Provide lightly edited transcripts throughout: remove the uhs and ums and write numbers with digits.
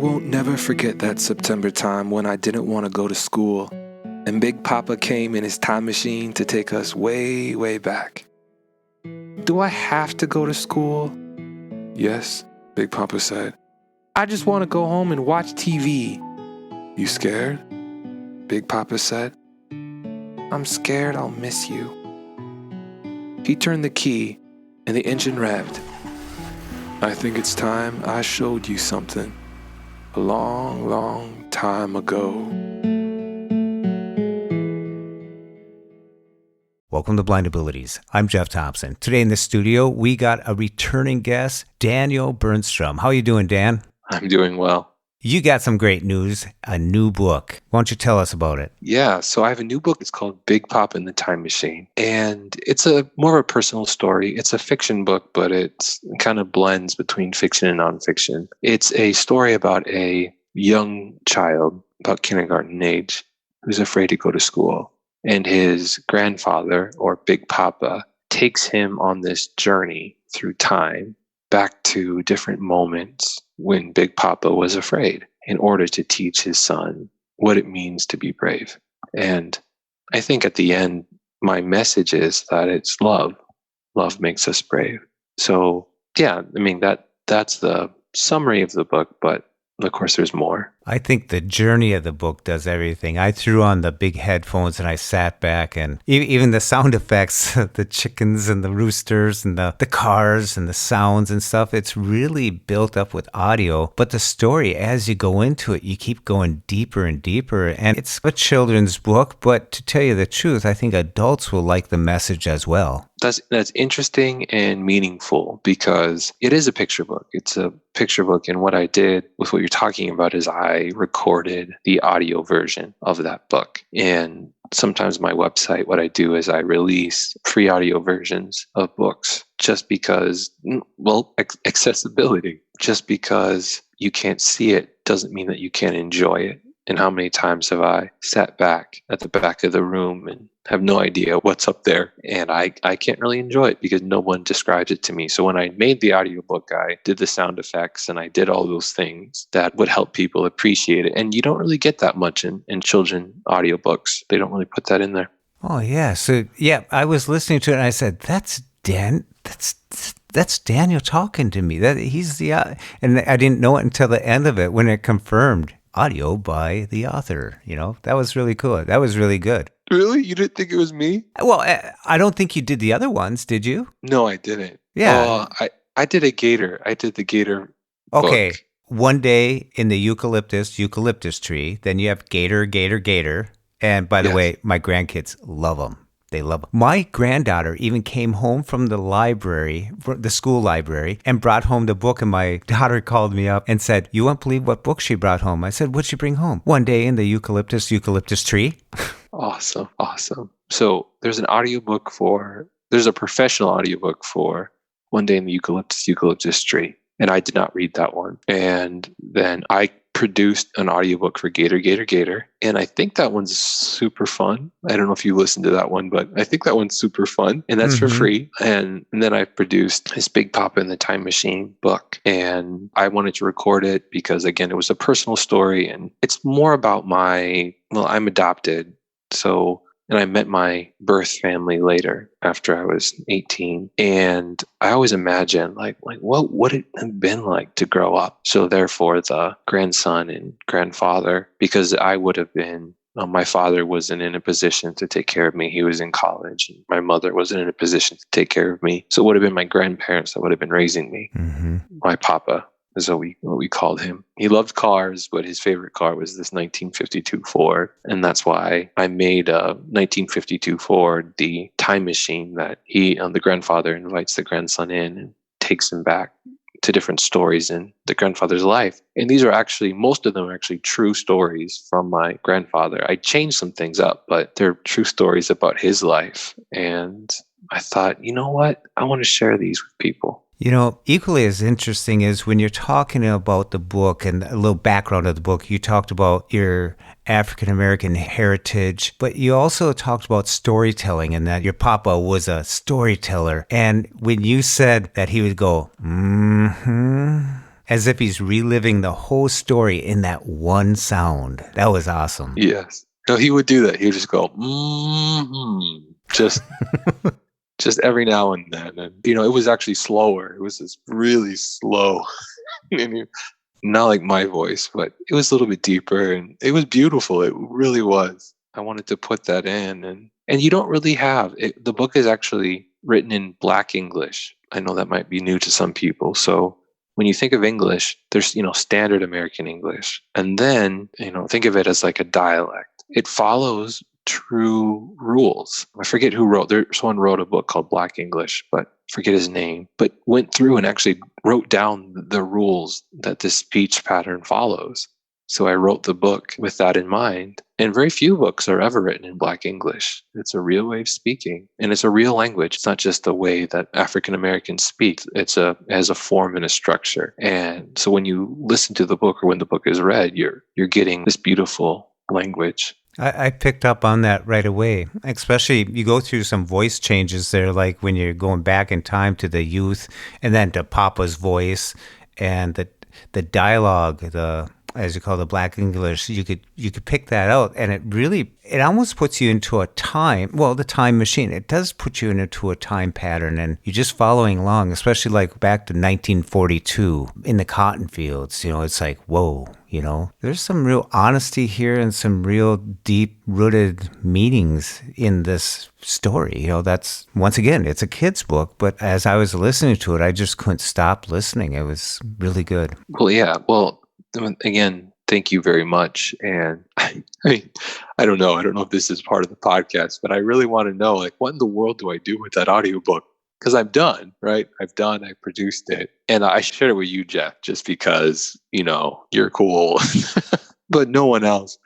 won't never forget that September time when I didn't want to go to school, and Big Papa came in his time machine to take us way, way back. Do I have to go to school? Yes, Big Papa said. I just want to go home and watch TV. You scared? Big Papa said. I'm scared I'll miss you. He turned the key and the engine revved. I think it's time I showed you something a long, long time ago. Welcome to Blind Abilities. I'm Jeff Thompson. Today in the studio, we got a returning guest, Daniel Bernstrom. How are you doing, Dan? I'm doing well. You got some great news, a new book. Why don't you tell us about it? Yeah, so I have a new book. It's called Big Papa and the Time Machine. And it's more of a personal story. It's a fiction book, but it kind of blends between fiction and nonfiction. It's a story about a young child, about kindergarten age, who's afraid to go to school. And his grandfather, or Big Papa, takes him on this journey through time back to different moments when Big Papa was afraid in order to teach his son what it means to be brave. And I think at the end, my message is that it's love. Love makes us brave. So yeah, I mean, that's the summary of the book, but of course there's more. I think the journey of the book does everything. I threw on the big headphones and I sat back, and even the sound effects, the chickens and the roosters and the cars and the sounds and stuff, it's really built up with audio. But the story, as you go into it, you keep going deeper and deeper. And it's a children's book, but to tell you the truth, I think adults will like the message as well. That's interesting and meaningful because it is a picture book. It's a picture book. And what I did with what you're talking about is I recorded the audio version of that book. And sometimes my website, what I do is I release free audio versions of books just because, accessibility. Just because you can't see it doesn't mean that you can't enjoy it. And how many times have I sat back at the back of the room and have no idea what's up there? And I can't really enjoy it because no one describes it to me. So when I made the audiobook, I did the sound effects and I did all those things that would help people appreciate it. And you don't really get that much in children audiobooks. They don't really put that in there. Oh, yeah. So, yeah, I was listening to it and I said, that's Daniel talking to me. He's the and I didn't know it until the end of it when it confirmed. Audio by the author, that was really cool. That was really good. Really? You didn't think it was me? Well, I don't think you did the other ones, did you? No, I didn't. Yeah. I did a gator. I did the gator Okay. book. One day in the eucalyptus tree, then you have gator. And by the way, my grandkids love them. They love them. My granddaughter even came home from the library, the school library, and brought home the book. And my daughter called me up and said, "You won't believe what book she brought home." I said, "What'd she bring home?" "One day in the eucalyptus tree." Awesome. So there's a professional audiobook for One Day in the Eucalyptus Tree. And I did not read that one. And then I produced an audiobook for Gator. And I think that one's super fun. I don't know if you listened to that one, but I think that one's super fun. And that's for free. And then I produced this Big Papa and the Time Machine book. And I wanted to record it because, again, it was a personal story. And it's more about I'm adopted. And I met my birth family later after I was 18. And I always imagined what would it have been like to grow up? So therefore the grandson and grandfather, because I would have been, my father wasn't in a position to take care of me. He was in college. And my mother wasn't in a position to take care of me. So it would have been my grandparents that would have been raising me. Mm-hmm. My papa is what we called him. He loved cars, but his favorite car was this 1952 Ford. And that's why I made a 1952 Ford the time machine that the grandfather invites the grandson in and takes him back to different stories in the grandfather's life. And these are most of them are actually true stories from my grandfather. I changed some things up, but they're true stories about his life. And I thought, you know what? I want to share these with people. Equally as interesting is when you're talking about the book and a little background of the book, you talked about your African-American heritage, but you also talked about storytelling and that your papa was a storyteller. And when you said that he would go, As if he's reliving the whole story in that one sound. That was awesome. Yes. No, he would do that. He would just go, mm-hmm. Just every now and then. And, it was actually slower. It was just really slow. Not like my voice, but it was a little bit deeper and it was beautiful. It really was. I wanted to put that in. And you don't really have it. The book is actually written in Black English. I know that might be new to some people. So when you think of English, there's, standard American English. And then, think of it as like a dialect. It follows true rules. I forget who wrote. Someone wrote a book called Black English, but I forget his name. But went through and actually wrote down the rules that this speech pattern follows. So I wrote the book with that in mind. And very few books are ever written in Black English. It's a real way of speaking, and it's a real language. It's not just the way that African Americans speak. It has a form and a structure. And so when you listen to the book or when the book is read, you're getting this beautiful language. I picked up on that right away, especially you go through some voice changes there, like when you're going back in time to the youth and then to Papa's voice and the dialogue, as you call the Black English, you could pick that out, and it almost puts you into a the time machine. It does put you into a time pattern, and you're just following along, especially like back to 1942 in the cotton fields. It's like, whoa, there's some real honesty here and some real deep-rooted meanings in this story. That's, once again, it's a kid's book, but as I was listening to it, I just couldn't stop listening. It was really good. Well, yeah, again, thank you very much. And I don't know. I don't know if this is part of the podcast, but I really want to know, like, what in the world do I do with that audiobook? Because I'm done, right? I produced it. And I shared it with you, Jeff, just because, you're cool. But no one else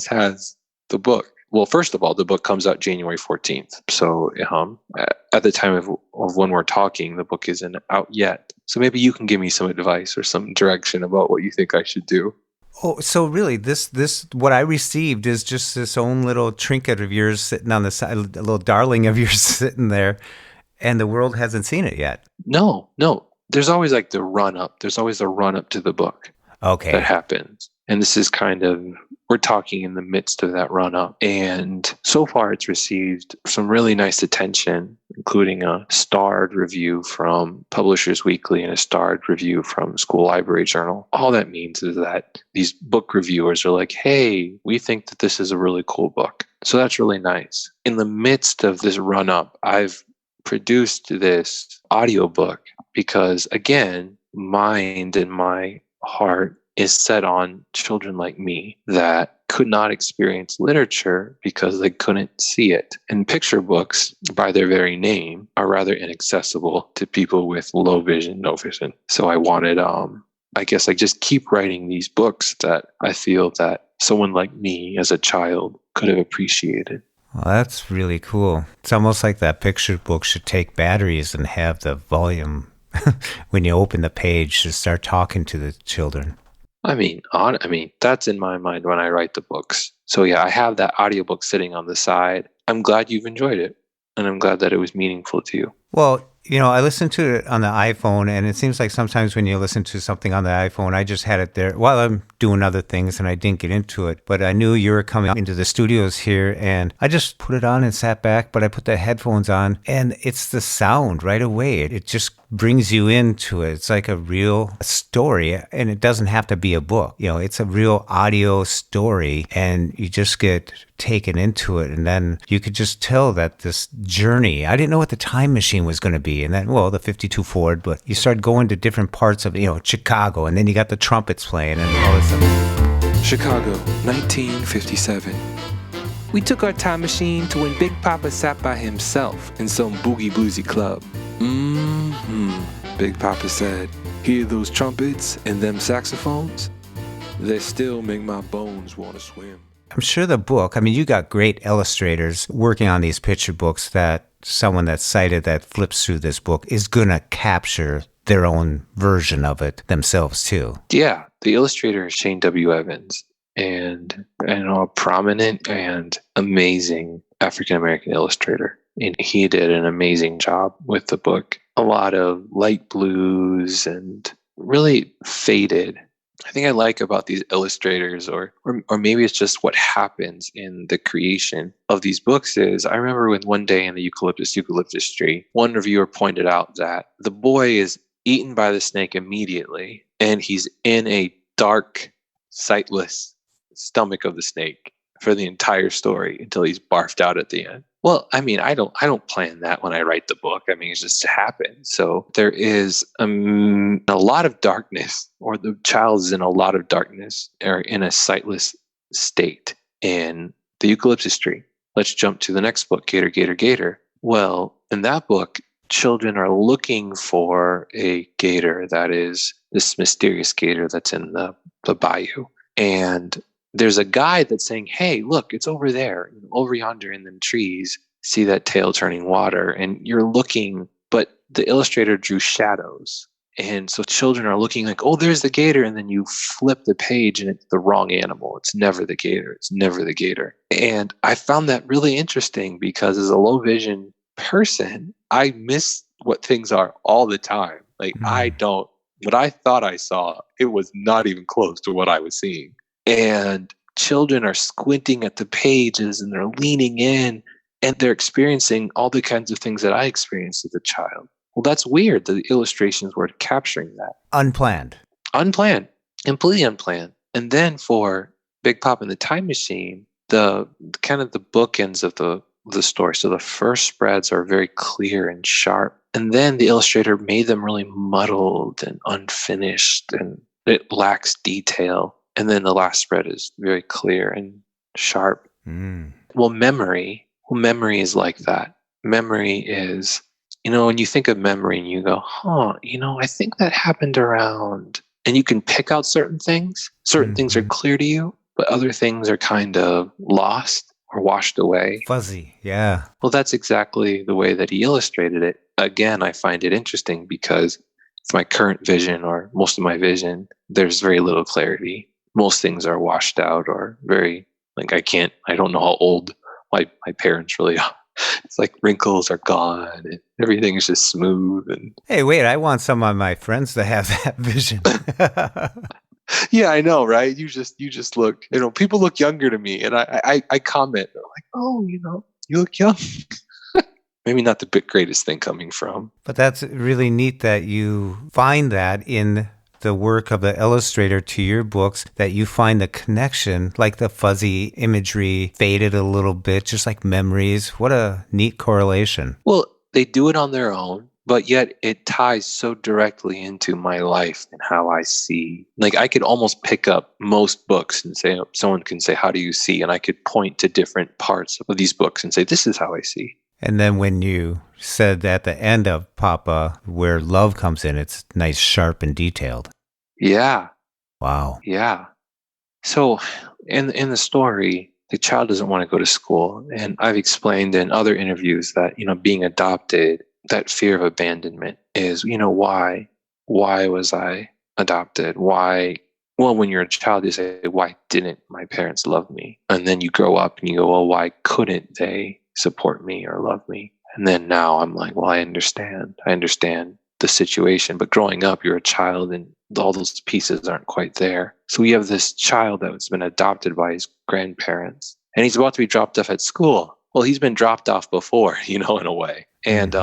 has the book. Well, first of all, the book comes out January 14th. So at the time of when we're talking, the book isn't out yet. So maybe you can give me some advice or some direction about what you think I should do. Oh, so really, this what I received is just this own little trinket of yours sitting on the side, a little darling of yours sitting there, and the world hasn't seen it yet. No. There's always like the run up. There's always a run up to the book. Okay. That happens. And this is we're talking in the midst of that run up. And so far it's received some really nice attention, including a starred review from Publishers Weekly and a starred review from School Library Journal. All that means is that these book reviewers are like, hey, we think that this is a really cool book. So that's really nice. In the midst of this run up, I've produced this audiobook because, again, mind and my heart is set on children like me that could not experience literature because they couldn't see it. And picture books, by their very name, are rather inaccessible to people with low vision, no vision. So I wanted, I guess I just keep writing these books that I feel that someone like me as a child could have appreciated. Well, that's really cool. It's almost like that picture book should take batteries and have the volume when you open the page to start talking to the children. I mean, that's in my mind when I write the books. So yeah, I have that audiobook sitting on the side. I'm glad you've enjoyed it, and I'm glad that it was meaningful to you. Well, I listened to it on the iPhone, and it seems like sometimes when you listen to something on the iPhone, I just had it there while I'm doing other things, and I didn't get into it. But I knew you were coming into the studios here, and I just put it on and sat back, but I put the headphones on, and it's the sound right away. It just brings you into it. It's like a real story, and it doesn't have to be a book. It's a real audio story, and you just get taken into it, and then you could just tell that this journey, I didn't know what the time machine was going to be, and then, the 52 Ford, but you start going to different parts of, Chicago, and then you got the trumpets playing and all this stuff. Chicago, 1957. We took our time machine to when Big Papa sat by himself in some boogie bluesy club. Big Papa said, hear those trumpets and them saxophones? They still make my bones want to swim. I'm sure the book, you got great illustrators working on these picture books that someone that's sighted that flips through this book is going to capture their own version of it themselves too. Yeah, the illustrator is Shane W. Evans, and a prominent and amazing African-American illustrator. And he did an amazing job with the book. A lot of light blues and really faded. I think I like about these illustrators, or maybe it's just what happens in the creation of these books is, I remember when one day in the eucalyptus tree, one reviewer pointed out that the boy is eaten by the snake immediately, and he's in a dark, sightless stomach of the snake for the entire story until he's barfed out at the end. Well, I mean, I don't plan that when I write the book. I mean, it just happens. So there is a lot of darkness, or the child is in a lot of darkness, or in a sightless state in the eucalyptus tree. Let's jump to the next book, Gator, Gator, Gator. Well, in that book, children are looking for a gator that is this mysterious gator that's in the bayou. And there's a guide that's saying, hey, look, it's over there, over yonder in them trees. See that tail turning water. And you're looking, but the illustrator drew shadows. And so children are looking like, oh, there's the gator. And then you flip the page and it's the wrong animal. It's never the gator. It's never the gator. And I found that really interesting because as a low vision person, I miss what things are all the time. Like what I thought I saw, it was not even close to what I was seeing. And children are squinting at the pages and they're leaning in and they're experiencing all the kinds of things that I experienced as a child. Well, that's weird. The illustrations were capturing that. Unplanned. Unplanned. Completely unplanned. And then for Big Pop and the Time Machine, the kind of the bookends of the story. So the first spreads are very clear and sharp. And then the illustrator made them really muddled and unfinished, and it lacks detail. And then the last spread is very clear and sharp. Well, memory is like that. Memory is, when you think of memory and you go, I think that happened around, and you can pick out certain things. Certain things are clear to you, but other things are kind of lost or washed away. Fuzzy, yeah. Well, that's exactly the way that he illustrated it. Again, I find it interesting because it's my current vision, or most of my vision, there's very little clarity. Most things are washed out, or very, like, I don't know how old my parents really are. It's like wrinkles are gone and everything is just smooth. And hey, wait, I want some of my friends to have that vision. Yeah, I know, right? You just look, people look younger to me, and I comment, they're like, oh, you look young. Maybe not the greatest thing coming from. But that's really neat that you find that in the work of the illustrator to your books, that you find the connection, like the fuzzy imagery faded a little bit, just like memories. What a neat correlation. Well, they do it on their own, but yet it ties so directly into my life and how I see. Like, I could almost pick up most books and say, someone can say, how do you see? And I could point to different parts of these books and say, this is how I see. And then when you said at the end of Papa, where love comes in, it's nice, sharp, and detailed. Yeah. Wow. Yeah. So in the story, the child doesn't want to go to school. And I've explained in other interviews that, being adopted, that fear of abandonment is, why was I adopted? Why? Well, when you're a child, you say, why didn't my parents love me? And then you grow up and you go, well, why couldn't they support me or love me? And then now I'm like, well, I understand the situation. But growing up, you're a child and all those pieces aren't quite there. So we have this child that's been adopted by his grandparents, and he's about to be dropped off at school. Well, he's been dropped off before, in a way. And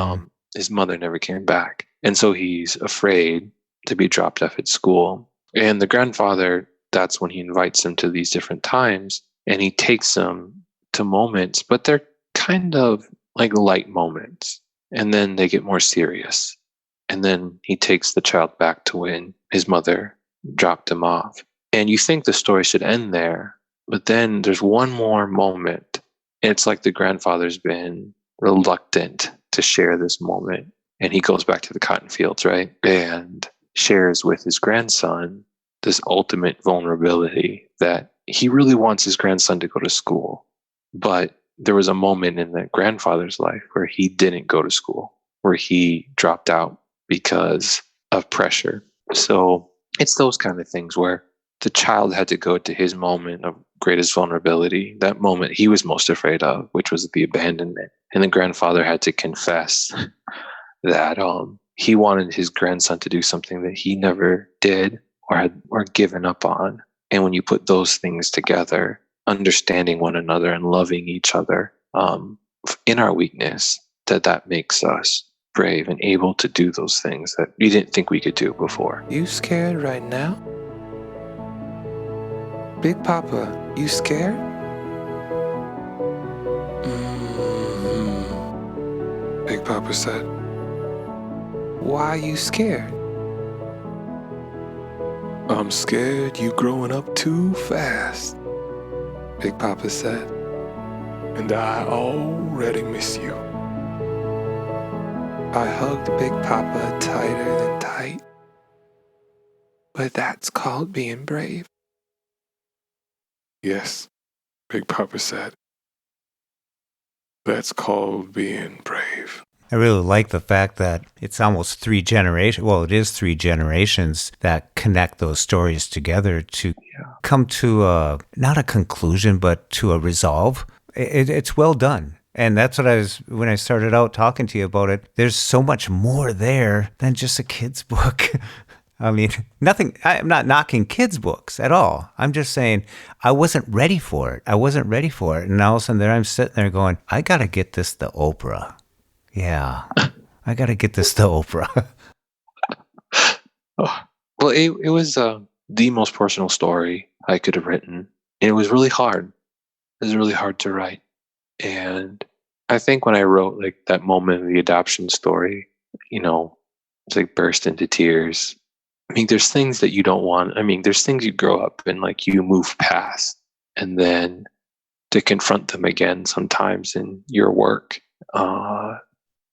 his mother never came back. And so he's afraid to be dropped off at school. And the grandfather, that's when he invites him to these different times, and he takes him to moments, but they're kind of like light moments. And then they get more serious. And then he takes the child back to when his mother dropped him off. And you think the story should end there, but then there's one more moment. And it's like the grandfather's been reluctant to share this moment. And he goes back to the cotton fields, right? And shares with his grandson this ultimate vulnerability that he really wants his grandson to go to school. But there was a moment in that grandfather's life where he didn't go to school, where he dropped out because of pressure. So it's those kind of things where the child had to go to his moment of greatest vulnerability, that moment he was most afraid of, which was the abandonment. And the grandfather had to confess that he wanted his grandson to do something that he never did or given up on. And when you put those things together, understanding one another and loving each other in our weakness, that makes us brave and able to do those things that we didn't think we could do before. You scared right now? Big Papa, you scared? Big Papa said. Why you scared? I'm scared you growing up too fast, Big Papa said. And I already miss you. I hugged Big Papa tighter than tight. But that's called being brave. Yes, Big Papa said. That's called being brave. I really like the fact that it's almost 3 generations. Well, it is 3 generations that connect those stories together to come to not a conclusion, but to a resolve. It's well done. And that's what when I started out talking to you about it, there's so much more there than just a kid's book. I mean, I'm not knocking kids' books at all. I'm just saying I wasn't ready for it. And all of a sudden there I'm sitting there going, I got to get this to Oprah. Yeah, I got to get this to Oprah. Well, it was the most personal story I could have written. It was really hard. It was really hard to write. And I think when I wrote like that moment of the adoption story, it's like burst into tears. I mean, there's things that you don't want. I mean, there's things you grow up and like you move past, and then to confront them again sometimes in your work,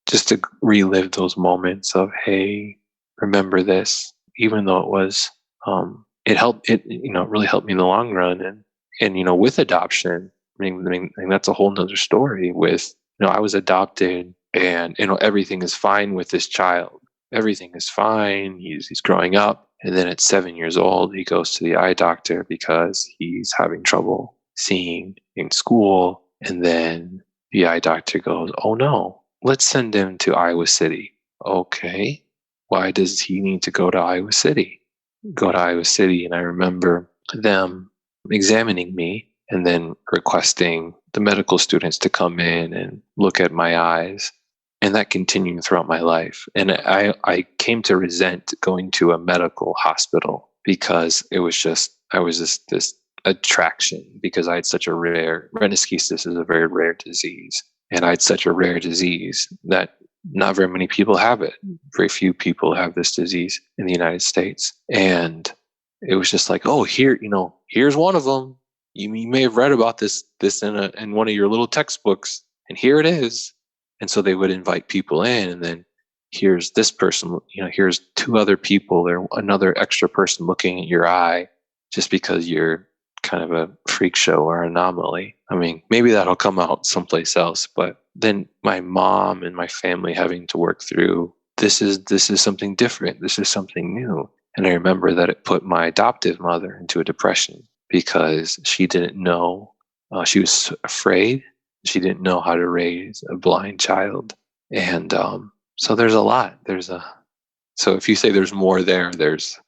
just to relive those moments of, hey, remember this, even though it was, it really helped me in the long run. And with adoption, I mean, that's a whole nother story with, I was adopted and, everything is fine with this child. Everything is fine. He's growing up. And then at 7 years old, he goes to the eye doctor because he's having trouble seeing in school. And then the eye doctor goes, oh no, let's send him to Iowa City. Okay. Why does he need to go to Iowa City? And I remember them examining me and then requesting the medical students to come in and look at my eyes. And that continued throughout my life. And I came to resent going to a medical hospital because I was just this attraction, because I had such a rare, renischismus is a very rare disease. And I had such a rare disease that not very many people have it. Very few people have this disease in the United States. And it was just like, oh, here's one of them. You may have read about this in one of your little textbooks, and here it is. And so they would invite people in, and then here's this person, here's 2 other people, there another extra person looking at your eye just because you're kind of a freak show or anomaly. I mean, maybe that'll come out someplace else, but then my mom and my family having to work through, this is something different. This is something new. And I remember that it put my adoptive mother into a depression because she didn't know, she was afraid. She didn't know how to raise a blind child. And so there's a lot. So if you say there's more there's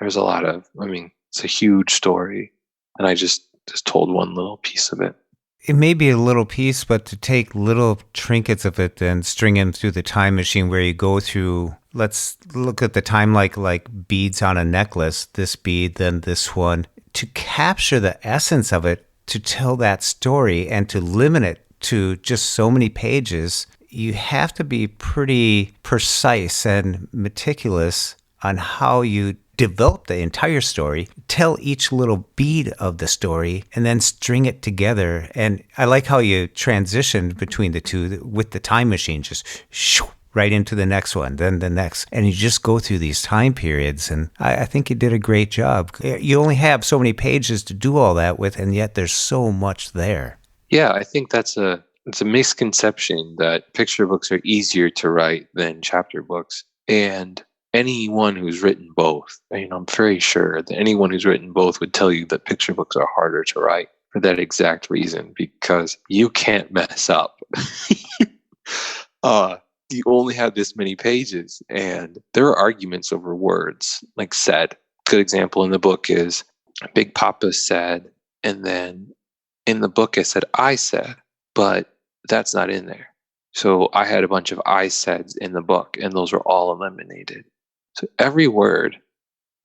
a lot of, it's a huge story. And I just told one little piece of it. It may be a little piece, but to take little trinkets of it and string them through the time machine where you go through, let's look at the time like beads on a necklace, this bead, then this one, to capture the essence of it, to tell that story and to limit it to just so many pages, you have to be pretty precise and meticulous on how you develop the entire story, tell each little bead of the story, and then string it together. And I like how you transitioned between the two with the time machine, just shoo, right into the next one, then the next. And you just go through these time periods. And I think you did a great job. You only have so many pages to do all that with, and yet there's so much there. Yeah, I think it's a misconception that picture books are easier to write than chapter books. And anyone who's written both, I'm very sure that anyone who's written both would tell you that picture books are harder to write for that exact reason, because you can't mess up. you only had this many pages, and there are arguments over words, like said. Good example in the book is Big Papa said, and then in the book it said I said, but that's not in there. So I had a bunch of I saids in the book, and those were all eliminated. So every word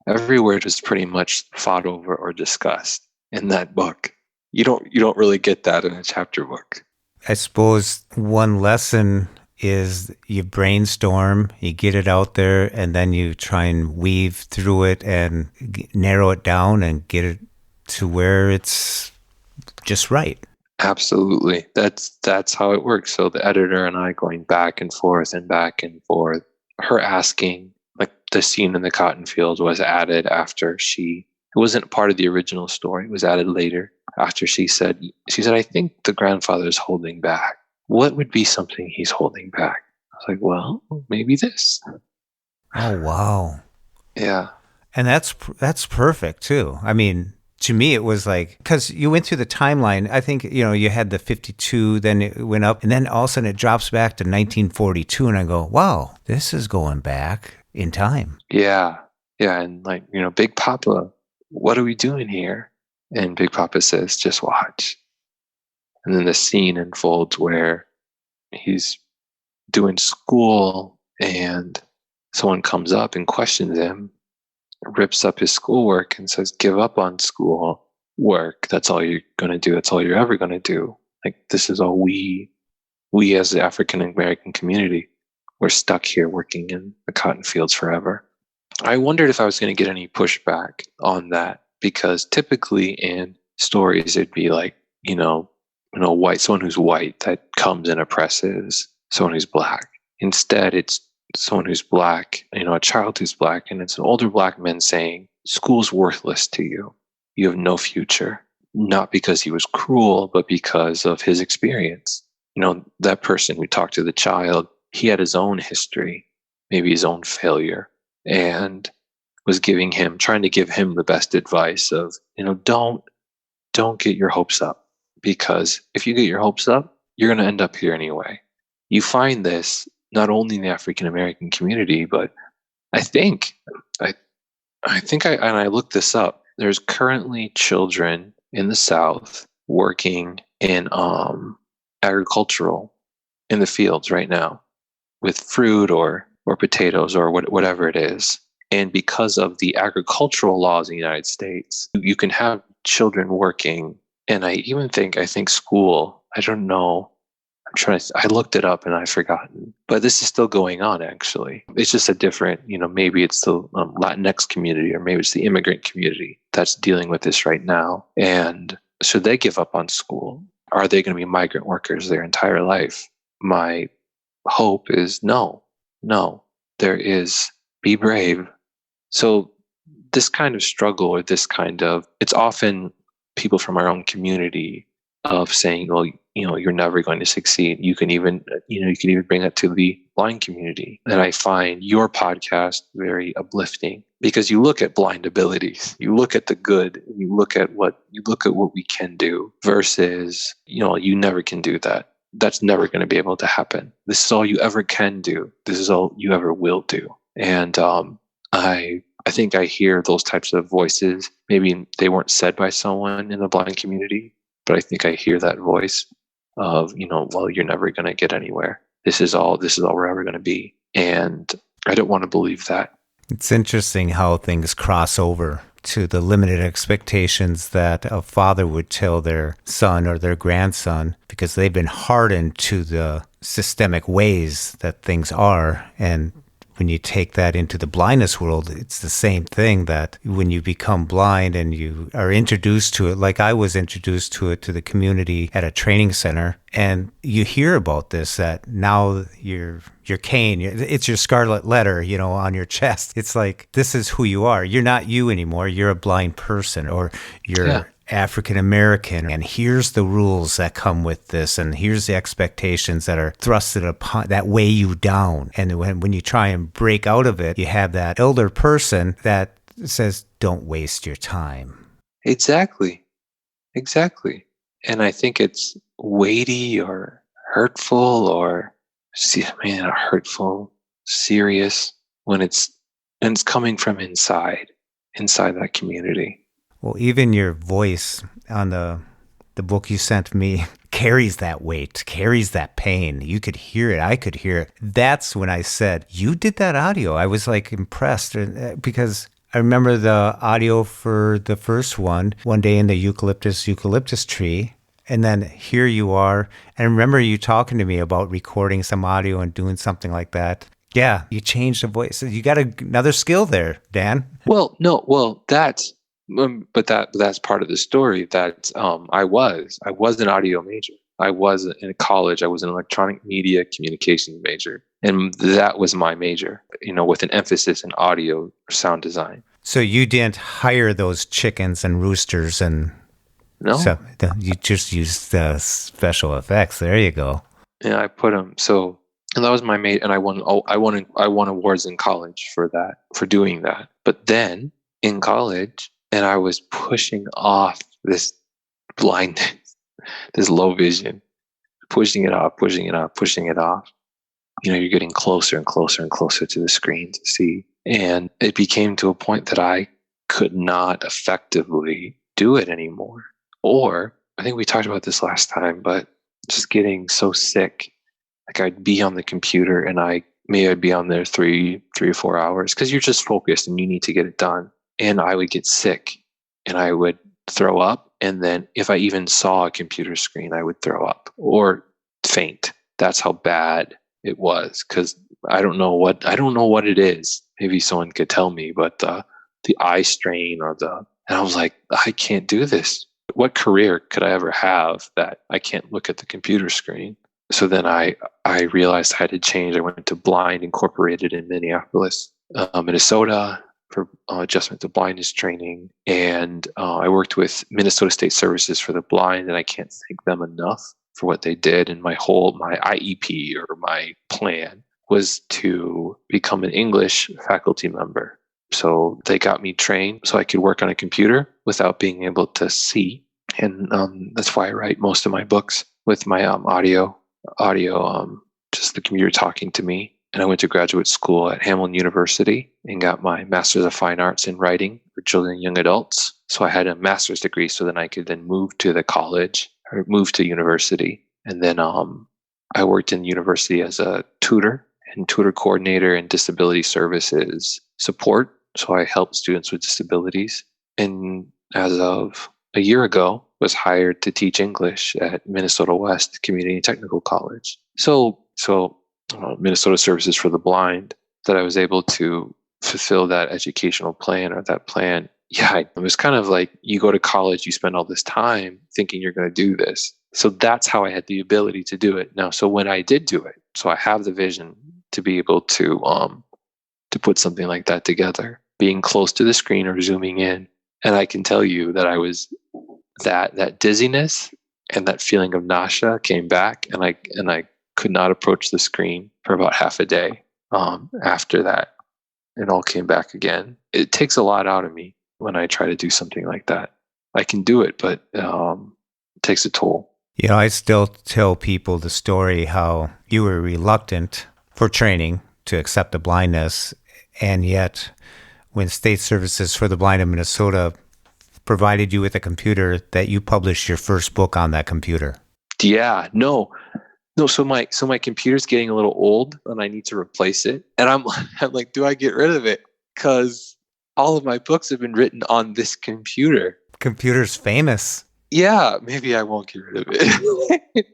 was pretty much fought over or discussed in that book. You don't really get that in a chapter book. I suppose one lesson is you brainstorm, you get it out there, and then you try and weave through it and narrow it down and get it to where it's just right. Absolutely. That's how it works. So the editor and I going back and forth and back and forth, her asking, like the scene in the cotton field was added after it wasn't part of the original story. It was added later after she said, I think the grandfather is holding back. What would be something he's holding back? I was like, well, maybe this. Oh, wow. Yeah. And that's perfect too. I mean, to me, it was like, because you went through the timeline, I think, you had the 52, then it went up, and then all of a sudden it drops back to 1942, and I go, wow, this is going back in time. Yeah. Yeah. And like, Big Papa, what are we doing here? And Big Papa says, just watch. And then the scene unfolds where he's doing school and someone comes up and questions him, rips up his schoolwork and says, give up on school work. That's all you're going to do. That's all you're ever going to do. Like, this is all we as the African American community, we're stuck here working in the cotton fields forever. I wondered if I was going to get any pushback on that, because typically in stories, it'd be like, someone who's white that comes and oppresses someone who's black. Instead, it's someone who's black, a child who's black, and it's an older black man saying, school's worthless to you. You have no future. Not because he was cruel, but because of his experience. That person who talked to the child, he had his own history, maybe his own failure, and was trying to give him the best advice of, don't get your hopes up, because if you get your hopes up, you're going to end up here anyway. You find this not only in the African American community, but I think I looked this up. There's currently children in the South working in agricultural in the fields right now with fruit or potatoes or whatever it is. And because of the agricultural laws in the United States, you can have children working. And I think school, I don't know. I looked it up and I've forgotten, but this is still going on. Actually, it's just a different, maybe it's the Latinx community, or maybe it's the immigrant community that's dealing with this right now. And should they give up on school? Are they going to be migrant workers their entire life? My hope is no. There is, be brave. So this kind of struggle, or it's often people from our own community of saying, well, you're never going to succeed. You can even bring that to the blind community. And I find your podcast very uplifting, because you look at blind abilities, you look at the good, you look at what we can do versus, you never can do that. That's never going to be able to happen. This is all you ever can do. This is all you ever will do. And I think I hear those types of voices. Maybe they weren't said by someone in the blind community, but I think I hear that voice of, well, you're never going to get anywhere. This is all we're ever going to be. And I don't want to believe that. It's interesting how things cross over to the limited expectations that a father would tell their son or their grandson, because they've been hardened to the systemic ways that things are. And when you take that into the blindness world, it's the same thing, that when you become blind and you are introduced to it, like I was introduced to it, to the community at a training center, and you hear about this, that now your cane, it's your scarlet letter, on your chest. It's like, this is who you are. You're not you anymore. You're a blind person, or you're African American, and here's the rules that come with this, and here's the expectations that are thrusted upon, that weigh you down. And when you try and break out of it, you have that elder person that says, don't waste your time. Exactly. And I think it's weighty or hurtful or See, I mean, hurtful, serious when it's coming from inside that community. Well, even your voice on the book you sent me carries that weight, carries that pain. You could hear it. I could hear it. That's when I said, you did that audio. I was like impressed because I remember the audio for the first one day in the eucalyptus tree. And then here you are. And I remember you talking to me about recording some audio and doing something like that. Yeah, you changed the voice. You got another skill there, Dan. Well, no, well, but that's part of the story. That I was an audio major. I was in college. I was an electronic media communications major, and that was my major. With an emphasis in audio or sound design. So you didn't hire those chickens and roosters and No, so you just used the special effects. There you go. yeah, I put them. So, and that was my mate, and I won. Oh, I won awards in college for that, for doing that. But then in college, and I was pushing off this blindness, this low vision, pushing it off, pushing it off, pushing it off. You're getting closer and closer and closer to the screen to see, and it became to a point that I could not effectively do it anymore. Or I think we talked about this last time, but just getting so sick. Like I'd be on the computer and I'd be on there 3 or 4 hours because you're just focused and you need to get it done. And I would get sick and I would throw up. And then if I even saw a computer screen, I would throw up or faint. That's how bad it was. Because I don't know what it is. Maybe someone could tell me, but the eye strain and I was like, I can't do this. What career could I ever have that I can't look at the computer screen? So then I realized I had to change. I went to Blind Incorporated in Minneapolis, Minnesota for adjustment to blindness training. And I worked with Minnesota State Services for the Blind, and I can't thank them enough for what they did. And my IEP or my plan was to become an English faculty member. So they got me trained so I could work on a computer without being able to see. And that's why I write most of my books with my audio, just the computer talking to me. And I went to graduate school at Hamline University and got my Master's of Fine Arts in Writing for Children and Young Adults. So I had a master's degree so then I could then move to the college or move to university. And then I worked in university as a tutor and tutor coordinator and disability services support. So I help students with disabilities. And as of a year ago, was hired to teach English at Minnesota West Community and Technical College. So Minnesota Services for the Blind, that I was able to fulfill that educational plan or that plan. Yeah, it was kind of like you go to college, you spend all this time thinking you're going to do this. So that's how I had the ability to do it. Now, so when I did do it, so I have the vision to be able to put something like that together, being close to the screen or zooming in. And I can tell you that I was that dizziness and that feeling of nausea came back, and I could not approach the screen for about half a day. After that, it all came back again. It takes a lot out of me when I try to do something like that. I can do it, but it takes a toll. I still tell people the story how you were reluctant for training to accept the blindness, and yet when State Services for the Blind in Minnesota provided you with a computer, that you published your first book on that computer. Yeah, no. So my computer's getting a little old, and I need to replace it. And I'm like, do I get rid of it? Because all of my books have been written on this computer. Computer's famous. Yeah, maybe I won't get rid of it.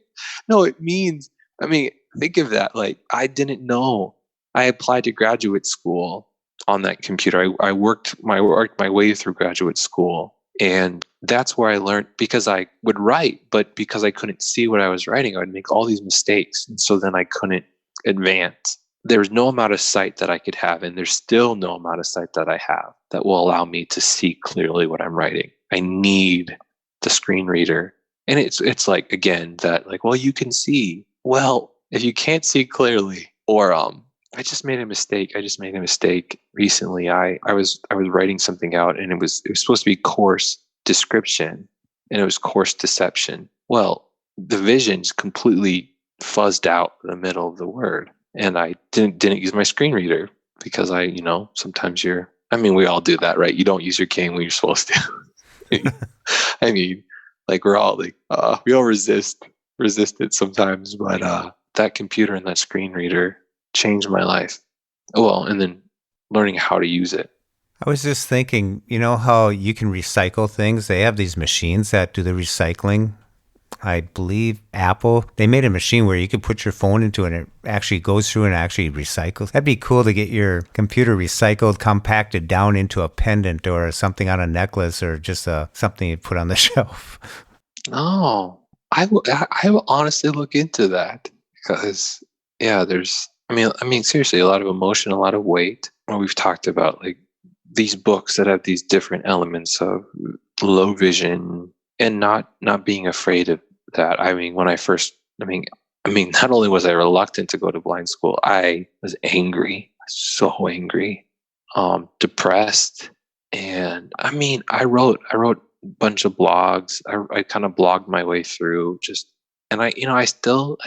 No, it means. Think of that. Like, I didn't know. I applied to graduate school on that computer. I worked my way through graduate school. And that's where I learned, because I would write, but because I couldn't see what I was writing, I would make all these mistakes. And so then I couldn't advance. There was no amount of sight that I could have, and there's still no amount of sight that I have that will allow me to see clearly what I'm writing. I need the screen reader. And it's like, again, that like, well, you can see. Well, if you can't see clearly, or I just made a mistake. Recently. I was writing something out, and it was supposed to be course description, and it was course deception. Well, the vision's completely fuzzed out in the middle of the word. And I didn't use my screen reader because sometimes we all do that, right? You don't use your cane when you're supposed to. I mean, like we're all like, we all resist it sometimes, but that computer and that screen reader changed my life. Well, and then learning how to use it. I was just thinking, you know how you can recycle things? They have these machines that do the recycling. I believe Apple, they made a machine where you could put your phone into it and it actually goes through and actually recycles. That'd be cool to get your computer recycled, compacted down into a pendant or something on a necklace or just something you put on the shelf. Oh, I will honestly look into that because, yeah, seriously, a lot of emotion, a lot of weight. Well, we've talked about like these books that have these different elements of low vision and not being afraid of that. When I first, not only was I reluctant to go to blind school, I was angry, so angry, depressed. And I wrote a bunch of blogs. I kind of blogged my way through and I still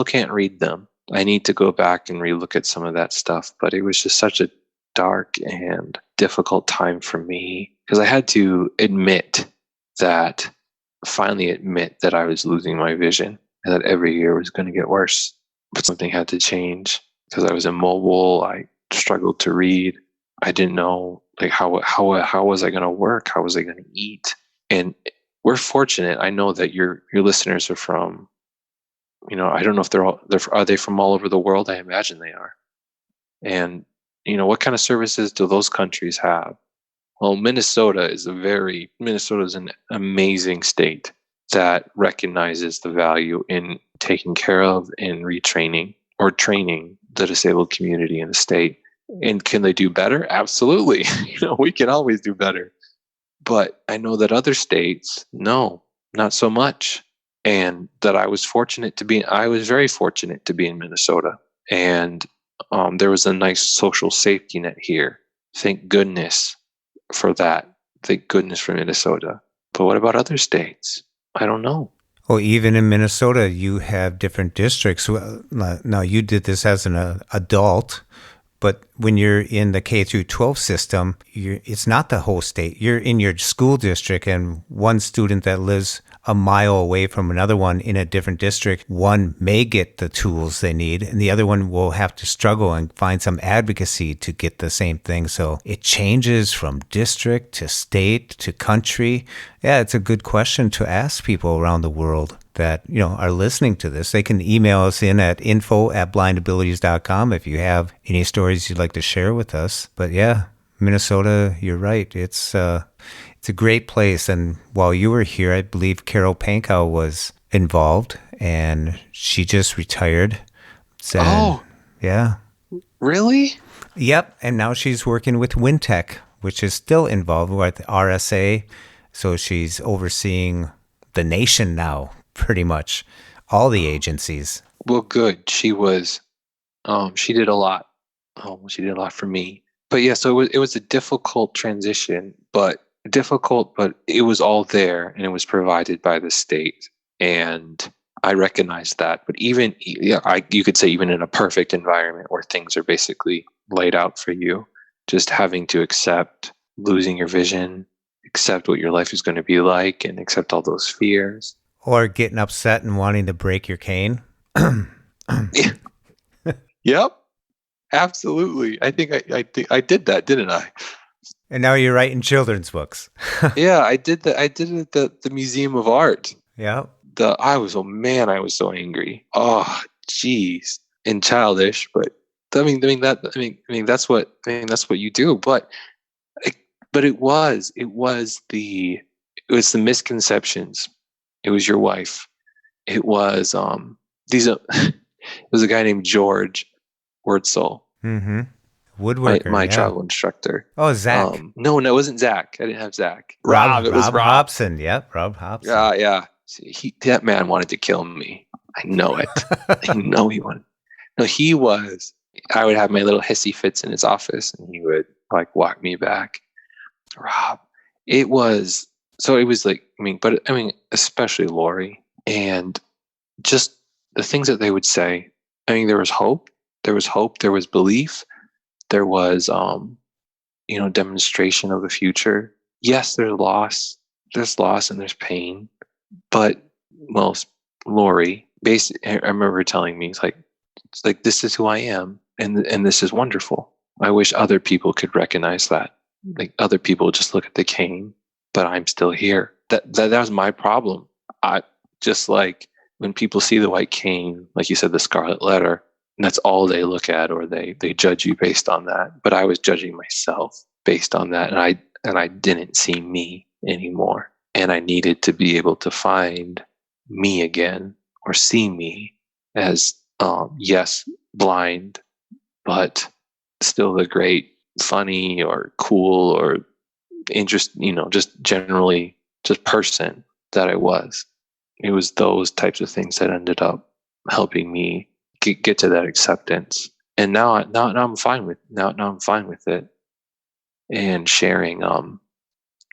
can't read them. I need to go back and relook at some of that stuff, but it was just such a dark and difficult time for me because I had to finally admit that I was losing my vision and that every year was going to get worse. But something had to change because I was immobile. I struggled to read. I didn't know like how was I going to work? How was I going to eat? And we're fortunate. I know that your listeners are from, I don't know if are they from all over the world? I imagine they are. And what kind of services do those countries have? Well, Minnesota is an amazing state that recognizes the value in taking care of and retraining or training the disabled community in the state. And can they do better? Absolutely. We can always do better. But I know that other states, no, not so much. And that I was very fortunate to be in Minnesota. And there was a nice social safety net here. Thank goodness for that. Thank goodness for Minnesota. But what about other states? I don't know. Well, even in Minnesota, you have different districts. Well, now, you did this as an adult, but when you're in the K through 12 system, it's not the whole state. You're in your school district, and one student that lives a mile away from another one in a different district, one may get the tools they need, and the other one will have to struggle and find some advocacy to get the same thing. So it changes from district to state to country. Yeah, it's a good question to ask people around the world that are listening to this. They can email us in at info@blindabilities.com if you have any stories you'd like to share with us. But yeah, Minnesota, you're right. It's a great place. And while you were here, I believe Carol Pankow was involved, and she just retired. So, yeah. Really? Yep. And now she's working with WinTech, which is still involved with RSA. So she's overseeing the nation now, pretty much all the agencies. Well, good. She was, she did a lot. She did a lot for me. But yeah, so it was a difficult transition, but it was all there and it was provided by the state. And I recognized that. But you could say even in a perfect environment where things are basically laid out for you, just having to accept losing your vision, accept what your life is going to be like, and accept all those fears. Or getting upset and wanting to break your cane. Yep, absolutely. I think I did that, didn't I? And now you're writing children's books. Yeah, I did that. I did it at the Museum of Art. Yeah. I was so angry. Oh, geez, and childish, but that's what you do. But it was the misconceptions. It was your wife. It was it was a guy named George Wurtzel. Mm-hmm. Woodworker. My travel instructor. Oh, Zach. No, it wasn't Zach. I didn't have Zach. Rob. It was Rob Hobson. Yep, Rob Hobson. Yeah. That man wanted to kill me. I know it. I know he wanted. No, he was. I would have my little hissy fits in his office, and he would like walk me back. Rob. It was like, especially Lori, and just the things that they would say, I mean, there was hope, there was belief, there was, demonstration of the future. Yes, there's loss and there's pain, but, well, Lori, basically, I remember telling me, it's like, this is who I am, and this is wonderful. I wish other people could recognize that. Like, other people just look at the cane, but I'm still here. That was my problem. I just, like, when people see the white cane, like you said, the scarlet letter, and that's all they look at, or they judge you based on that. But I was judging myself based on that, and I didn't see me anymore. And I needed to be able to find me again, or see me as, yes, blind, but still the great, funny, or cool, or just generally just person that I was. It was those types of things that ended up helping me get to that acceptance. And now I'm fine with I'm fine with it, and sharing,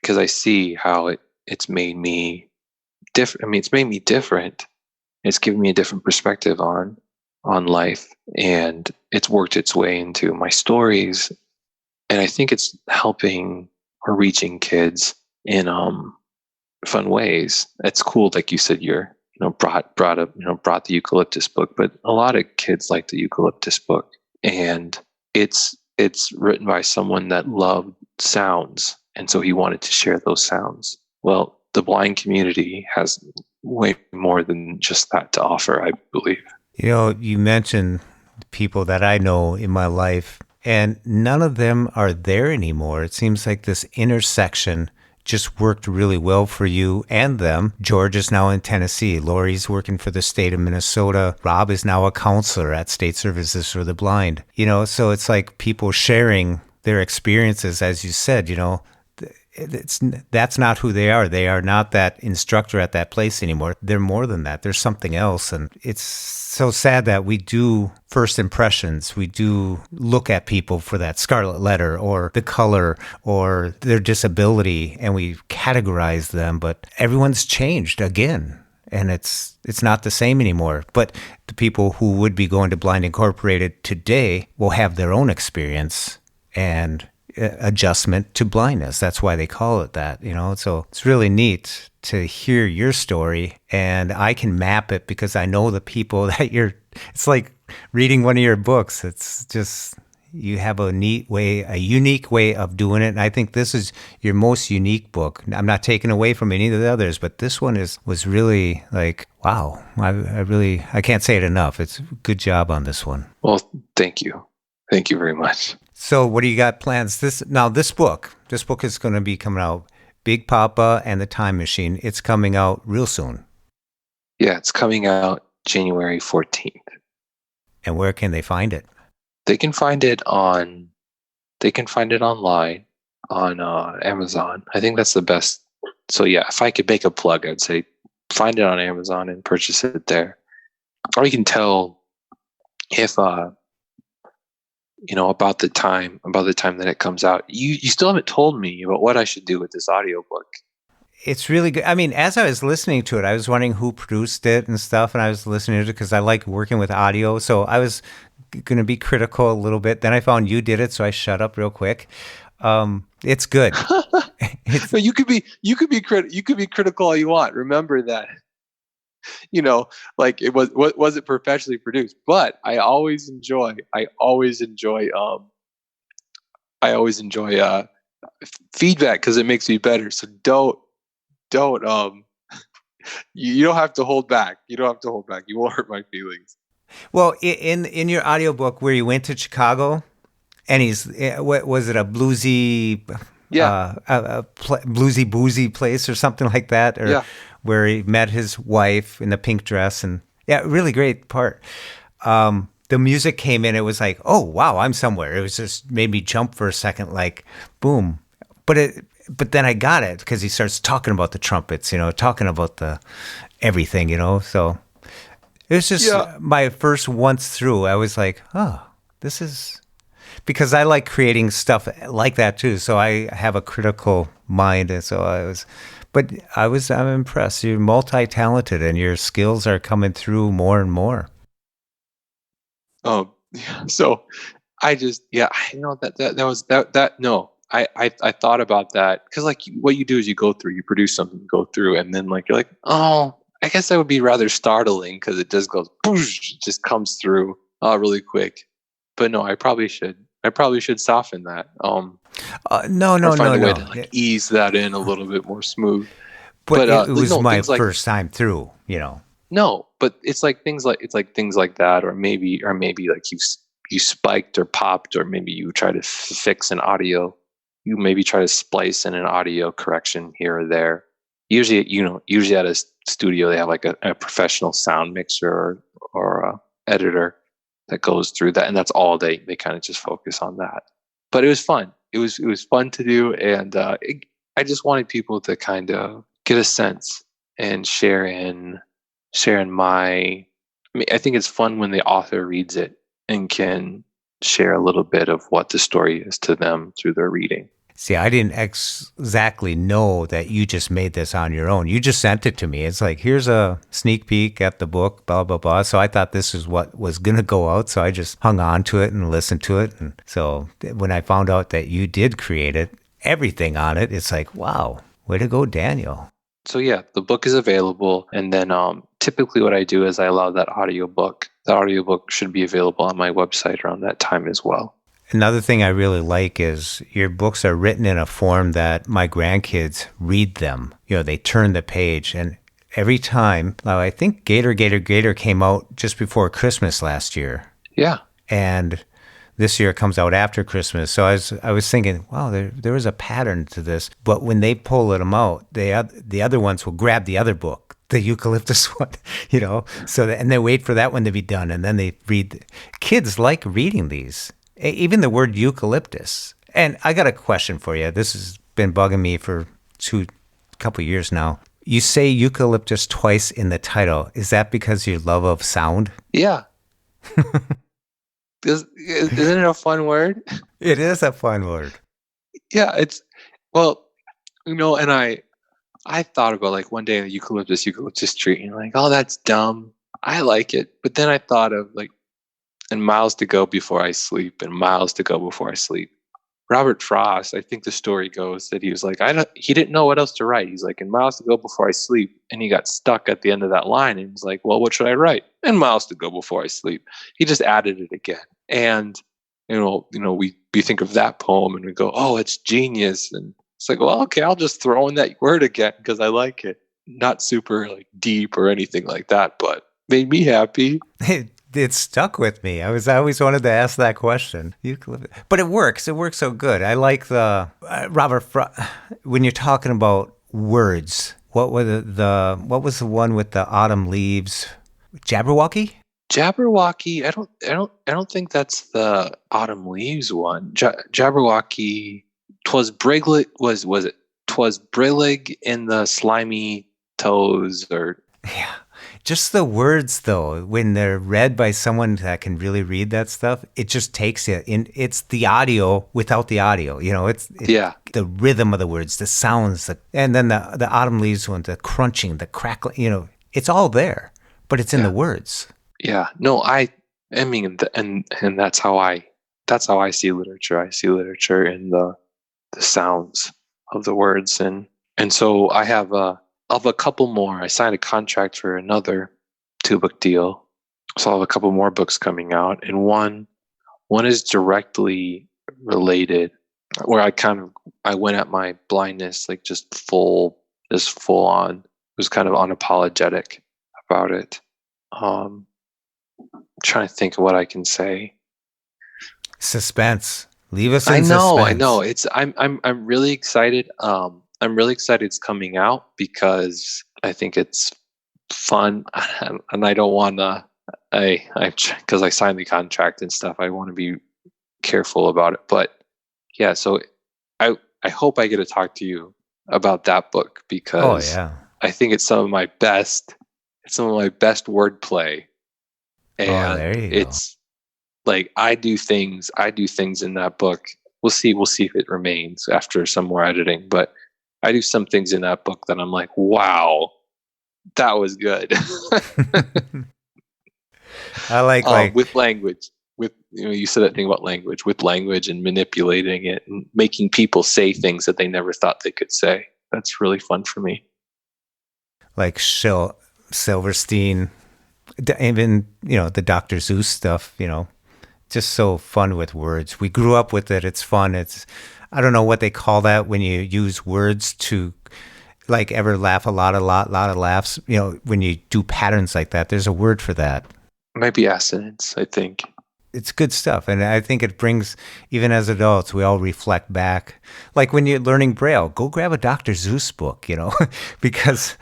because I see how it's made me different. I mean, it's made me different. It's given me a different perspective on life, and it's worked its way into my stories. And I think it's helping or reaching kids in fun ways. It's cool, like you said, you're brought the eucalyptus book, but a lot of kids like the eucalyptus book, and it's written by someone that loved sounds, and so he wanted to share those sounds. Well, the blind community has way more than just that to offer, I believe. You mentioned people that I know in my life, and none of them are there anymore. It seems like this intersection just worked really well for you and them. George is now in Tennessee. Lori's working for the state of Minnesota. Rob is now a counselor at State Services for the Blind. So it's like people sharing their experiences, as you said. That's not who they are. They are not that instructor at that place anymore. They're more than that. There's something else. And it's so sad that we do first impressions. We do look at people for that scarlet letter or the color or their disability, and we categorize them. But everyone's changed again, and it's not the same anymore. But the people who would be going to Blind Incorporated today will have their own experience and adjustment to blindness. That's why they call it that, So it's really neat to hear your story, and I can map it because I know the people that it's like reading one of your books. It's just, you have a unique way of doing it. And I think this is your most unique book. I'm not taking away from any of the others, but this one was really like, wow, I can't say it enough. It's a good job on this one. Well, thank you. Thank you very much. So what do you got plans? This book is going to be coming out, Big Papa and the Time Machine. It's coming out real soon. Yeah, it's coming out January 14th. And where can they find it? They can find it online on Amazon. I think that's the best. So yeah, if I could make a plug, I'd say find it on Amazon and purchase it there. Or you can tell if about the time that it comes out. You still haven't told me about what I should do with this audiobook. It's really good. I mean, as I was listening to it, I was wondering who produced it and stuff, and I was listening to it because I like working with audio. So I was going to be critical a little bit. Then I found you did it, so I shut up real quick. It's good. You could be critical all you want. Remember that. Like it was it professionally produced, but I always enjoy feedback because it makes me better. So don't you don't have to hold back. You won't hurt my feelings. Well, in your audiobook where you went to Chicago, and what was it, a bluesy, a bluesy boozy place or something like that, or where he met his wife in the pink dress, and really great part. The music came in, it was like, oh wow, I'm somewhere. It was just made me jump for a second, like boom. But then I got it because he starts talking about the trumpets, talking about the everything, So it was just my first once through. I was like, oh, this is because I like creating stuff like that too. So I have a critical mind, and so I'm impressed. You're multi-talented, and your skills are coming through more and more. Yeah. So I just, yeah, I know that was that. No, I thought about that because like what you do is you go through, you produce something, go through, and then like you're like, oh, I guess that would be rather startling because it just goes, boosh, it just comes through really quick. But no, I probably should. I probably should soften that. No, Or no, find no, a way no. to like ease that in a little bit more smooth. But it Like, was no, my things like first time through, you know. no, but it's like things like that, or maybe like you spiked or popped, or maybe you try to fix an audio. You maybe try to splice in an audio correction here or there. Usually, usually at a studio they have like a professional sound mixer or a editor that goes through that, and that's all they kind of just focus on that. But it was fun. It was fun to do, and I just wanted people to kind of get a sense and share in my. I mean, I think it's fun when the author reads it and can share a little bit of what the story is to them through their reading. See, I didn't exactly know that you just made this on your own. You just sent it to me. It's like, here's a sneak peek at the book, blah, blah, blah. So I thought this is what was going to go out. So I just hung on to it and listened to it. And so when I found out that you did create it, everything on it, it's like, wow, way to go, Daniel. So yeah, the book is available. And then typically what I do is I allow that audiobook. The audiobook should be available on my website around that time as well. Another thing I really like is your books are written in a form that my grandkids read them. You know, they turn the page, and every time, I think Gator came out just before Christmas last year. Yeah. And this year it comes out after Christmas. So I was thinking, wow, there was a pattern to this. But when they pull them out, the other ones will grab the other book, the eucalyptus one, you know, and they wait for that one to be done, and then they read. Kids like reading these. Even the word eucalyptus. And I got a question for you. This has been bugging me for a couple years now. You say eucalyptus twice in the title. Is that because your love of sound? Yeah. Isn't it a fun word? It is a fun word. Yeah, well, and I thought about like one day a eucalyptus tree, and like, oh, that's dumb. I like it. But then I thought of like, and miles to go before I sleep, and miles to go before I sleep. Robert Frost, I think the story goes that he was like, he didn't know what else to write. He's like, and miles to go before I sleep. And he got stuck at the end of that line, and he's like, well, what should I write? And miles to go before I sleep. He just added it again. And, we think of that poem and we go, oh, it's genius. And it's like, well, okay, I'll just throw in that word again because I like it. Not super like deep or anything like that, but made me happy. It stuck with me. I always wanted to ask that question. But it works. It works so good. I like the when you're talking about words. What was the one with the autumn leaves? Jabberwocky? Jabberwocky. I don't think that's the autumn leaves one. Jabberwocky. 'Twas Briglig. Was it? 'Twas Brillig in the slimy toes, or yeah. Just the words, though, when they're read by someone that can really read that stuff, it just takes it in. It's the audio without the audio, it's the rhythm of the words, the sounds, and then the autumn leaves one, the crunching, the crackling, it's all there, but it's in the words. Yeah, no, I mean, and that's how I see literature. I see literature in the sounds of the words, and so I have of a couple more. I signed a contract for another 2-book deal. So I'll have a couple more books coming out. And one is directly related, where I went at my blindness, like just full on. It was kind of unapologetic about it. I'm trying to think of what I can say. Suspense. Leave us in suspense. I know. I'm really excited. I'm really excited it's coming out because I think it's fun, and I don't want to. Because I signed the contract and stuff, I want to be careful about it. But yeah, so I hope I get to talk to you about that book because I think it's some of my best. It's some of my best wordplay, and there you go. Like I do things in that book. We'll see if it remains after some more editing, but I do some things in that book that I'm like, wow, that was good. I like With language, with you said that thing about language, with language and manipulating it and making people say things that they never thought they could say. That's really fun for me. like Silverstein, even the Dr. Seuss stuff. Just so fun with words. We grew up with it. It's fun. I don't know what they call that when you use words to like ever laugh a lot of laughs. When you do patterns like that, there's a word for that. It might be assonance, I think. It's good stuff. And I think it brings, even as adults, we all reflect back. Like when you're learning Braille, go grab a Dr. Seuss book, because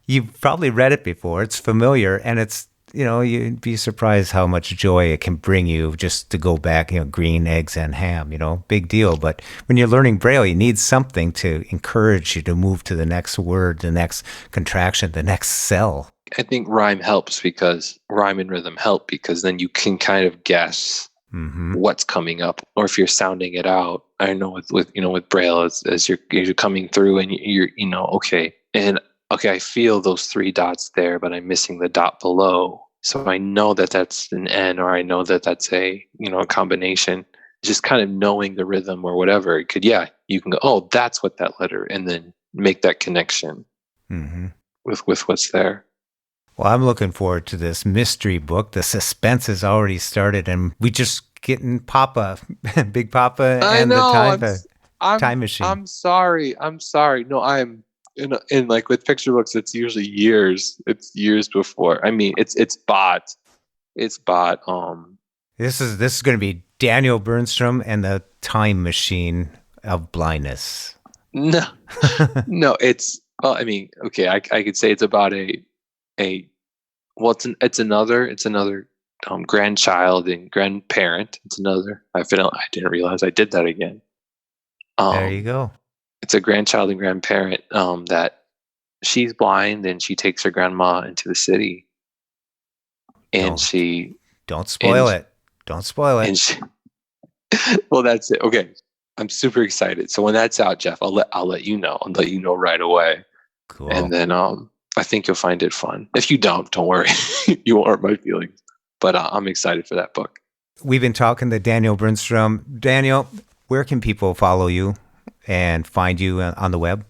you've probably read it before. It's familiar, and it's, you'd be surprised how much joy it can bring you just to go back, green eggs and ham, big deal. But when you're learning Braille, you need something to encourage you to move to the next word, the next contraction, the next cell. I think rhyme and rhythm help because then you can kind of guess what's coming up, or if you're sounding it out. I know with Braille, as you're coming through and you're okay, I feel those three dots there, but I'm missing the dot below. So I know that that's an N, or I know that that's a a combination. Just kind of knowing the rhythm or whatever, you can go, oh, that's what that letter, and then make that connection with what's there. Well, I'm looking forward to this mystery book. The suspense has already started, and we just getting Papa, Big Papa, and the time machine. I'm sorry. No, I'm in like with picture books. It's usually years. It's years before. I mean, it's bought. It's bought. This is going to be Daniel Bernstrom and the Time Machine of Blindness. No, no. It's well. I mean, okay. I could say it's about it's another grandchild and grandparent. It's another. I didn't realize I did that again. There you go. It's a grandchild and grandparent that she's blind, and she takes her grandma into the city, and don't spoil it. Don't spoil it. And well, that's it. Okay, I'm super excited. So when that's out, Jeff, I'll let you know. I'll let you know right away. Cool. And then I think you'll find it fun. If you don't worry. You won't hurt my feelings. But I'm excited for that book. We've been talking to Daniel Bernstrom. Daniel, where can people follow you and find you on the web?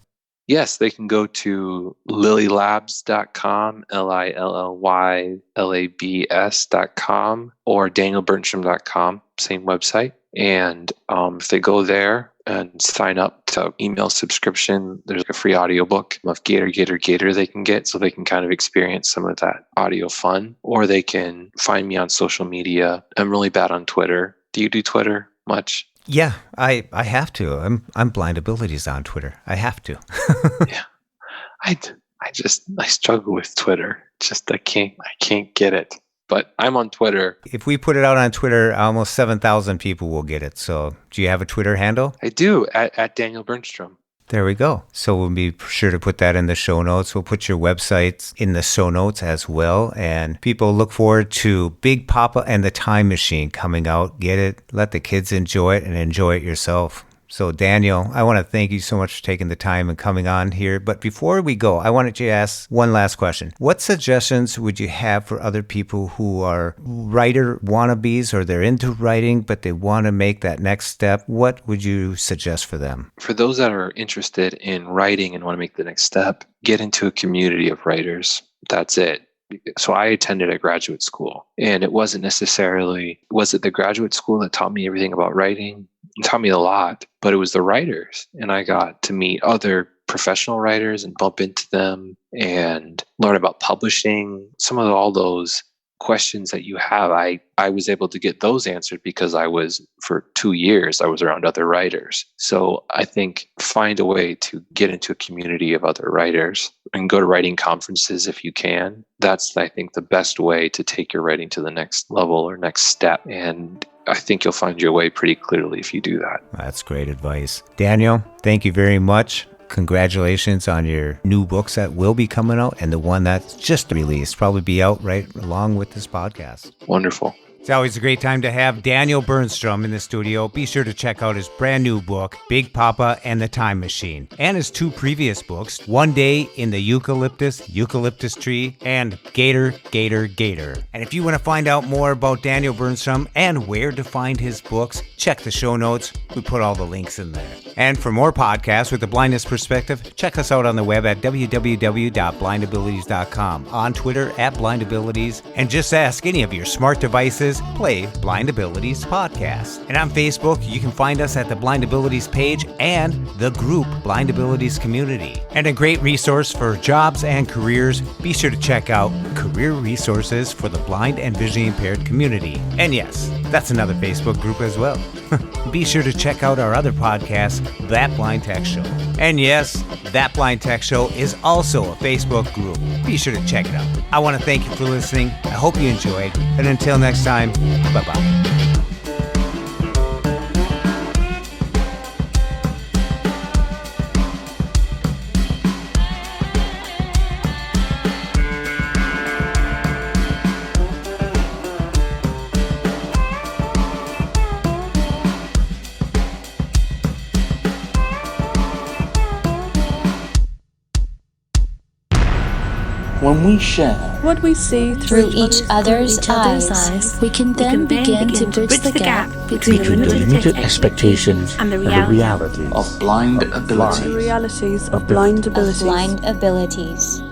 Yes, they can go to lillylabs.com, LILLYLABS.com, or danielbernstrom.com, same website. And if they go there and sign up to email subscription, there's a free audiobook of Gator, Gator, Gator they can get, so they can kind of experience some of that audio fun. Or they can find me on social media. I'm really bad on Twitter. Do you do Twitter much? Yeah, I have to. I'm Blind Abilities on Twitter. I have to. Yeah, I struggle with Twitter. Just I can't get it. But I'm on Twitter. If we put it out on Twitter, almost 7,000 people will get it. So do you have a Twitter handle? I do, at Daniel Bernstrom. There we go. So we'll be sure to put that in the show notes. We'll put your websites in the show notes as well. And people look forward to Big Papa and the Time Machine coming out. Get it, let the kids enjoy it, and enjoy it yourself. So Daniel, I want to thank you so much for taking the time and coming on here. But before we go, I wanted to ask one last question. What suggestions would you have for other people who are writer wannabes, or they're into writing, but they want to make that next step? What would you suggest for them? For those that are interested in writing and want to make the next step, get into a community of writers. That's it. So I attended a graduate school, and it wasn't necessarily, was it the graduate school that taught me everything about writing? It taught me a lot, but it was the writers, and I got to meet other professional writers and bump into them and learn about publishing. Some of all those questions that you have, I was able to get those answered because for 2 years, I was around other writers. So I think find a way to get into a community of other writers and go to writing conferences if you can. That's, I think, the best way to take your writing to the next level or next step. And I think you'll find your way pretty clearly if you do that. That's great advice. Daniel, thank you very much. Congratulations on your new books that will be coming out and the one that's just released, probably be out right along with this podcast. Wonderful. It's always a great time to have Daniel Bernstrom in the studio. Be sure to check out his brand new book, Big Papa and the Time Machine, and his 2 previous books, One Day in the Eucalyptus Tree, and Gator, Gator, Gator. And if you want to find out more about Daniel Bernstrom and where to find his books, check the show notes. We put all the links in there. And for more podcasts with a blindness perspective, check us out on the web at www.blindabilities.com, on Twitter at blindabilities, and just ask any of your smart devices, play Blind Abilities Podcast. And on Facebook, you can find us at the Blind Abilities page and the group Blind Abilities Community. And a great resource for jobs and careers, be sure to check out Career Resources for the Blind and Visually Impaired Community. And yes, that's another Facebook group as well. Be sure to check out our other podcast, That Blind Tech Show. And yes, That Blind Tech Show is also a Facebook group. Be sure to check it out. I want to thank you for listening. I hope you enjoyed. And until next time, bye-bye. When we share what we see through each other's eyes, we can then begin to bridge the gap between the limited expectations and the realities of blind abilities. The realities of blind abilities.